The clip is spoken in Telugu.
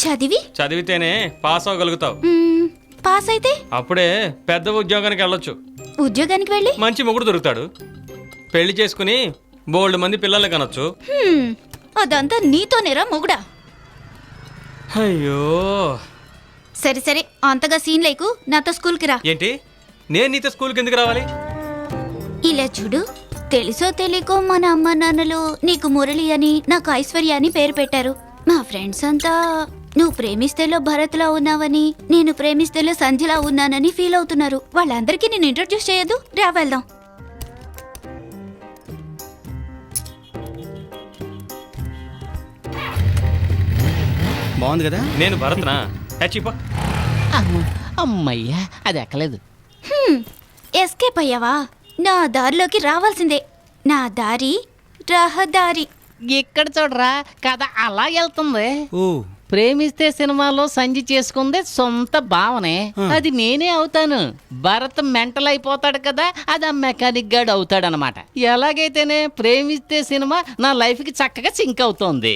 చదివితేనే పాస్ అవ్వగలుగుతావు. పాస్ అయితే అప్పుడే పెద్ద ఉద్యోగానికి వెళ్ళొచ్చు. ఉద్యోగానికి వెళ్ళి మంచి మొగుడు దొరుకుతాడు. పెళ్లి చేసుకుని బోల్డ్ మంది పిల్లల్ని కనొచ్చు. అదంతా నీతోనేరా మొగుడా? అయ్యో, సరే సరే, అంతగా సీన్ లేకు, నాతో స్కూల్కి రా. ఏంటి? నేను నీతో స్కూల్కి ఎందుకు రావాలి? ఇలా చూడు, తెలుసో తెలియకో మన అమ్మ నాన్నలు నీకు మురళి అని నాకు ఐశ్వర్య అని పేరు పెట్టారు. మా ఫ్రెండ్స్ అంతా నువ్వు ప్రేమిస్తేలో భరత్లా ఉన్నావని, నేను ప్రేమిస్తేలో సంధ్యలా ఉన్నానని ఫీల్ అవుతున్నారు. వాళ్ళందరికీ నేను ఇంట్రొడ్యూస్ చేయదు? రా వెళ్దాం. బాగుంది కదా? నేను భరత్నా? చచ్చిపో. అమ్మయ్యా, అది ఎక్కలేదు. ఎస్కేప్ అయ్యావా? నా దారిలోకి రావాల్సిందే. నా దారి రహదారి. ఇక్కడ చూడరా, కథ అలా వెళ్తుంది. ఓ, ప్రేమిస్తే సినిమాలో సంజి చేసుకుందే సొంత భావనే, అది నేనే అవుతాను. భరత్ మెంటల్ అయిపోతాడు కదా, అది ఆ మెకానిక్ గాడు అవుతాడనమాట. ఎలాగైతేనే ప్రేమిస్తే సినిమా నా లైఫ్ కి చక్కగా సింక్ అవుతోంది.